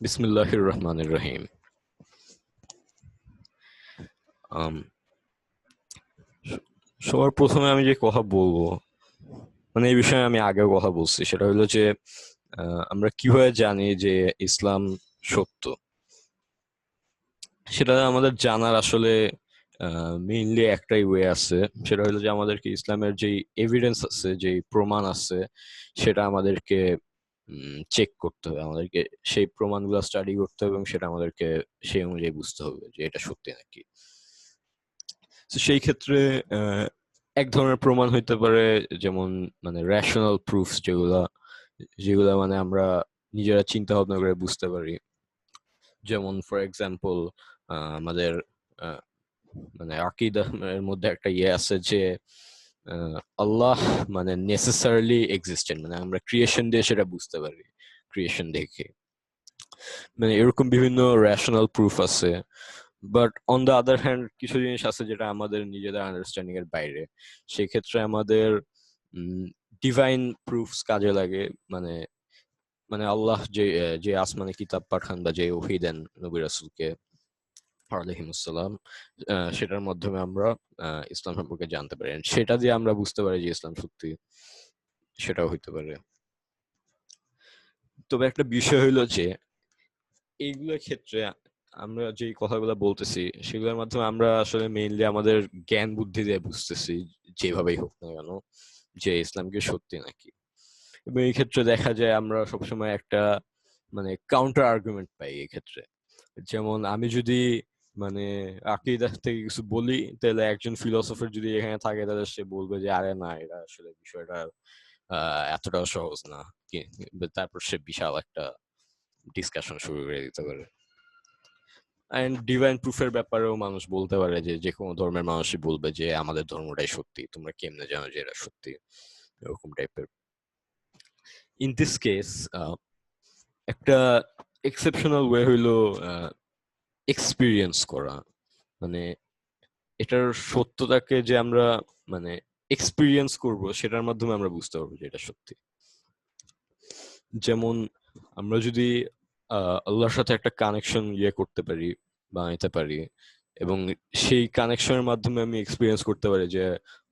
বিসমিল্লাহির রহমানির রহিম। আম, স- সবার প্রথমে আমি যে কথা বলবো, মানে এই বিষয়ে আমি আগেও কথা বলছি, সেটা হলো যে আমরা কিভাবে জানি যে ইসলাম সত্য। সেটা আমাদের জানার আসলে মেইনলি একটাই ওয়ে আছে। সেটা হলো যে আমাদেরকে ইসলামের যে এভিডেন্স আছে, যে প্রমাণ আছে, সেটা আমাদেরকে চেক করতে হবে। আমাদেরকে সেই প্রমাণগুলো স্টাডি করতে হবে এবং সেটা আমাদেরকে সেই অনুযায়ী বুঝতে হবে যে এটা সত্যি নাকি। তো সেই ক্ষেত্রে আহ, এক ধরনের প্রমাণ হইতে পারে, যেমন মানে রেশনাল প্রুফস, যেগুলা যেগুলা মানে আমরা নিজেরা চিন্তা ভাবনা করে বুঝতে পারি। যেমন ফর এক্সাম্পল, আমাদের আহ, মানে আকিদা এর মধ্যে একটা ইয়ে আছে যে আল্লাহ মানে নেসেসারিলি এক্সিস্টেন্ট, মানে আমরা ক্রিয়েশন দিয়ে সেটা বুঝতে পারি, ক্রিয়েশন দেখে। মানে এরকম বিভিন্ন রেশনাল প্রুফ আছে। But on the other hand কিছু জিনিস আছে যেটা আমাদের নিজেদের আন্ডারস্ট্যান্ডিং এর বাইরে। সেক্ষেত্রে আমাদের ডিভাইন প্রুফস কাজে লাগে। মানে মানে আল্লাহ যে আসমানে কিতাব পাঠান বা যে ওহী দেন নবী রাসূলকে আলাইহিমুসসালাম, সেটার মাধ্যমে আমরা ইসলাম সম্পর্কে জানতে পারি। And সেটা দিয়ে আমরা বুঝতে পারি যে ইসলাম সত্যি, সেটাও হইতে পারে। তবে একটা বিষয় হইলো যে এইগুলোর ক্ষেত্রে আমরা যে কথাগুলো বলতেছি সেগুলোর মাধ্যমে আমরা আসলে মেইনলি আমাদের জ্ঞান বুদ্ধি দিয়ে বুঝতেছি, যেভাবেই হোক না কেন, যে ইসলাম কি সত্যি নাকি। এবং এই ক্ষেত্রে দেখা যায় আমরা সবসময় একটা মানে কাউন্টার আর্গুমেন্ট পাই এই ক্ষেত্রে। যেমন আমি যদি মানে আকীদা থেকে কিছু বলি, তাহলে একজন ফিলোসফার যদি এখানে থাকে, তাহলে সে বলবে যে আরে না, এটা আসলে বিষয়টা এতটাও সহজ না। তারপর সে বিশাল একটা ডিসকাশন শুরু করে দিতে পারে। এন্ড ডিভাইন প্রুফের ব্যাপারেও মানুষ বলতে পারে যে যে কোনো ধর্মের মানুষই বলবে যে আমাদের ধর্মটাই সত্যি, তোমরা কেমনে জানো যে এটা সত্যি, এরকম টাইপের। ইন দিস কেস একটা এক্সেপশনাল ওয়ে হইলো এক্সপিরিয়েন্স করা। মানে এটার সত্যতাকে যে আমরা মানে এক্সপিরিয়েন্স করব, সেটার মাধ্যমে আমরা বুঝতে পারবো যে এটা সত্যি। যেমন আমরা যদি আল্লাহর সাথে একটা কানেকশন ইয়ে করতে পারি, বানাইতে পারি, এবং সেই কানেকশনের মাধ্যমে আমি এক্সপিরিয়েন্স করতে পারি যে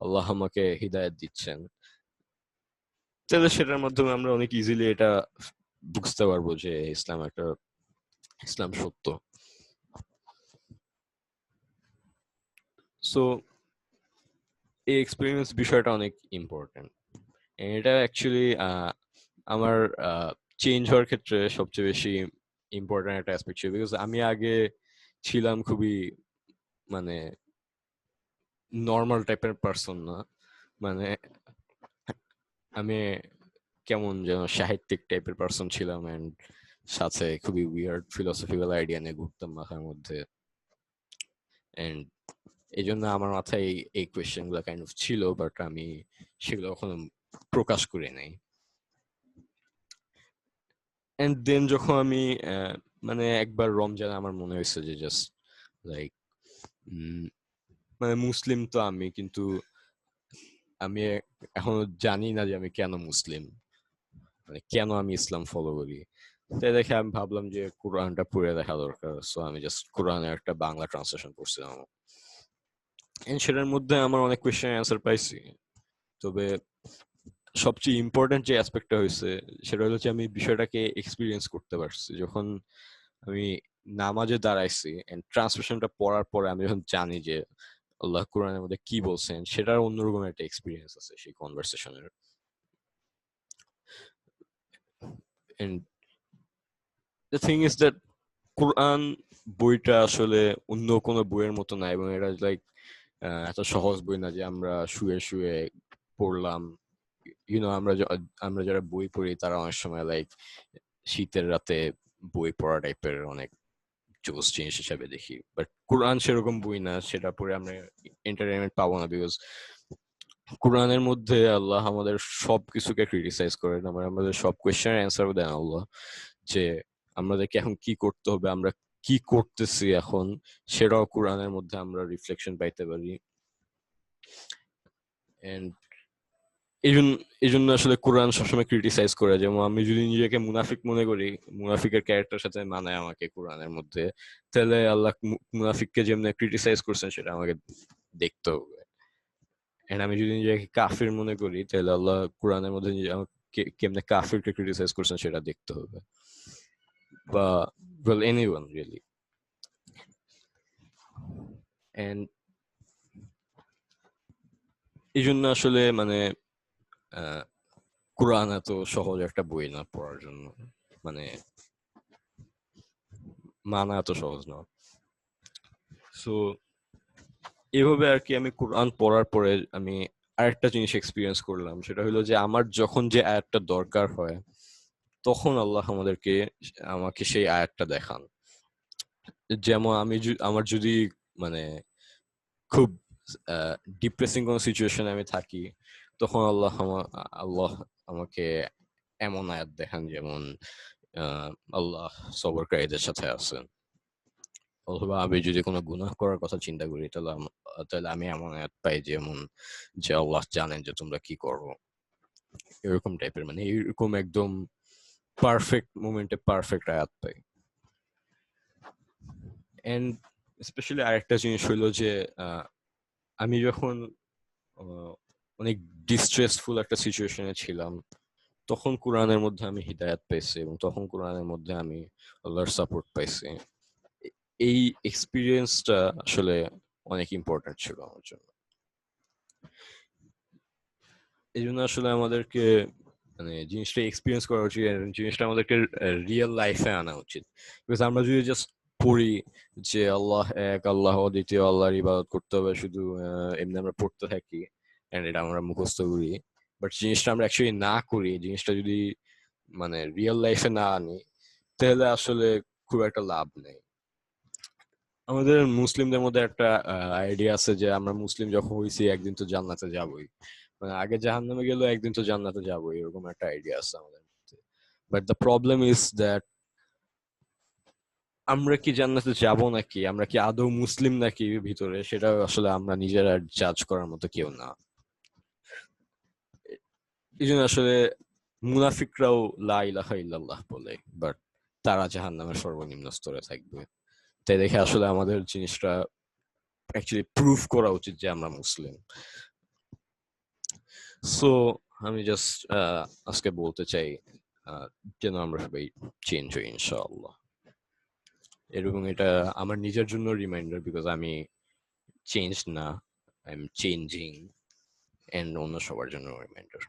আল্লাহ আমাকে হিদায়াত দিচ্ছেন, তাহলে সেটার মাধ্যমে আমরা অনেক ইজিলি এটা বুঝতে পারবো যে ইসলাম সত্য। সো এই এক্সপিরিয়েন্স বিষয়টা অনেক ইম্পর্টেন্ট। এটা অ্যাকচুয়ালি আমার চেঞ্জ হওয়ার ক্ষেত্রে সবচেয়ে বেশি ইম্পর্টেন্ট একটা অ্যাসপেক্ট ছিল, বিকজ আমি আগে ছিলাম খুবই মানে নর্মাল টাইপের পার্সন না। মানে আমি কেমন যেন সাহিত্যিক টাইপের পার্সন ছিলাম, এন্ড সাথে খুবই উইয়ার্ড ফিলোসফিক্যাল আইডিয়া নিয়ে ঘুরতাম মাথার মধ্যে। এন্ড এই জন্য আমার মাথায় এই কোয়েশ্চেন গুলো কাইন্ড অফ ছিল, বাট আমি সেগুলো কখনো প্রকাশ করি নাই। এন্ড দেন যখন আমি মানে একবার রমজানে আমার মনে হয়েছে যে জাস্ট লাইক মানে মুসলিম তো আমি, কিন্তু আমি এখনো জানি না যে আমি কেন মুসলিম, মানে কেন আমি ইসলাম ফলো করি। তাই দেখে আমি ভাবলাম যে কোরআনটা পড়ে দেখা দরকার। সো আমি জাস্ট কোরআনের একটা বাংলা ট্রান্সলেশন করছিলাম, এন্ড সেটার মধ্যে আমার অনেক কোয়েশ্চেন অ্যান্সার পাইছি। তবে সবচেয়ে ইম্পর্টেন্ট যে অ্যাসপেক্টটা হয়েছে, সেটা হলো যে আমি বিষয়টাকে এক্সপিরিয়েন্স করতে পারছি যখন আমি নামাজে দাঁড়াইছি, এন্ড ট্রান্সলেশনটা পড়ার পরে আমি যখন জানি যে আল্লাহ কোরআনের মধ্যে কি বলছেন, সেটার অন্যরকম একটা এক্সপিরিয়েন্স আছে সেই কনভারসেশনের। And the thing is that Quran বইটা আসলে অন্য কোনো বইয়ের মতো না, এবং এটা লাইক এত সহজ বই না যে আমরা শুয়ে শুয়ে পড়লাম। আমরা যারা বই পড়ি তারা অনেক সময় লাইক শীতের রাতে বই পড়া টাইপের অনেক জোস জিনিস হিসাবে দেখি, বাট কোরআন সেরকম বই না, সেটা পড়ে আমরা এন্টারটেনমেন্ট পাবো না। বিকজ কোরআনের মধ্যে আল্লাহ আমাদের সব কিছুকে ক্রিটিসাইজ করেন, আমাদের সব কোয়েশ্চেনের অ্যান্সারও দেন আল্লাহ, যে আমাদেরকে এখন কি করতে হবে, আমরা কি করতেছি এখন, সেটাও কোরআনের মধ্যে আমরা রিফ্লেকশন পাইতে পারি। এন্ড এই জন্য এই জন্য আসলে কোরআন সবসময় ক্রিটিসাইজ করে, যেমন আমি যদি নিজেকে মুনাফিক মনে করি, মুনাফিকের ক্যারেক্টার সাথে মানায় আমাকে কোরআনের মধ্যে, তাহলে আল্লাহ মুনাফিককে যেমন ক্রিটিসাইজ করছেন সেটা আমাকে দেখতে হবে। এন্ড আমি যদি নিজেকে কাফির মনে করি, তাহলে আল্লাহ কোরআনের মধ্যে আমাকে কেমনে কাফিরকে ক্রিটিসাইজ করছেন সেটা দেখতে হবে, বা well anyone really. এন্ড এই জন্য আসলে মানে আহ, কোরআন এত সহজ একটা বই না পড়ার জন্য, মানে মানা এত সহজ না। সো এভাবে আর কি আমি কোরআন পড়ার পরে আমি আরেকটা জিনিস এক্সপিরিয়েন্স করলাম, সেটা হলো যে আমার যখন যে আয়াতটা দরকার হয়, তখন আল্লাহ আমাকে সেই আয়াতটা দেখান। যেমন আমার যদি মানে খুব ডিপ্রেসিং কোন সিচুয়েশনে আমি থাকি, তখন আল্লাহ আমাকে এমন আয়াত দেখান, যেমন আহ, আল্লাহ সবরকারীদের সাথে আছেন। অথবা আমি যদি কোনো গুনাহ করার কথা চিন্তা করি, তাহলে আমি এমন আয়াত পাই, যেমন যে আল্লাহ জানেন যে তোমরা কি করো, এরকম টাইপের, মানে এরকম একদম পারফেক্ট মোমেন্টে পারফেক্ট আয়াত পাই। এন্ড স্পেশালি আরেকটা জিনিস হইলো যে আমি যখন আহ, অনেক ডিস্ট্রেসফুল একটা সিচুয়েশনে ছিলাম, তখন কোরআনের মধ্যে আমি হিদায়াত পাইছি, এবং তখন কোরআনের মধ্যে আমি আল্লাহর সাপোর্ট পাইছি। এই এক্সপিরিয়েন্সটা আসলে অনেক ইম্পর্টেন্ট ছিল আমার জন্য। এই জন্য আসলে আমাদেরকে মানে জিনিসটা এক্সপিরিয়েন্স করা উচিত, and জিনিসটা আমাদেরকে রিয়েল লাইফে আনা উচিত। বিকজ আমরা যদি জাস্ট পড়ি যে আল্লাহ এক, আল্লাহ দ্বিতীয়, আল্লাহর ইবাদত করতে হবে শুধু, এমনি আমরা পড়তে থাকি এন্ড এটা আমরা মুখস্থ করি, বাট জিনিসটা আমরা অ্যাকচুয়ালি না করি, জিনিসটা যদি মানে রিয়েল লাইফে না আনি, তাহলে আসলে খুব একটা লাভ নেই। আমাদের মুসলিমদের মধ্যে একটা আইডিয়া আছে যে আমরা মুসলিম যখন হইছি একদিন তো জান্নাতে যাবোই, মানে আগে জাহান্নামে গেলেও একদিন তো জান্নাতে যাবোই, এরকম একটা আইডিয়া আছে আমাদের মধ্যে। But the problem is that আমরা কি জান্নাতে যাব নাকি, আমরা কি আদৌ মুসলিম নাকি ভিতরে, সেটা আসলে আমরা নিজেরা জাজ করার মতো কেউ না। এই জন্য আসলে মুনাফিকরাও লা ইলাহা ইল্লাল্লাহ বলে, বাট তারা জাহান্নামের সর্বনিম্ন স্তরে থাকবে। তাই দেখে আসলে আমাদের জিনিসটা অ্যাকচুয়ালি প্রুফ করা উচিত যে আমরা মুসলিম। সো আমি জাস্ট আজকে বলতে চাই যেন আমরা সবাই চেঞ্জ হই ইনশাআল্লাহ। এবং এটা আমার নিজের জন্য রিমাইন্ডার, বিকজ আমি চেঞ্জ না, আই এম চেঞ্জিং, এন্ড অন্য সবার জন্য রিমাইন্ডার।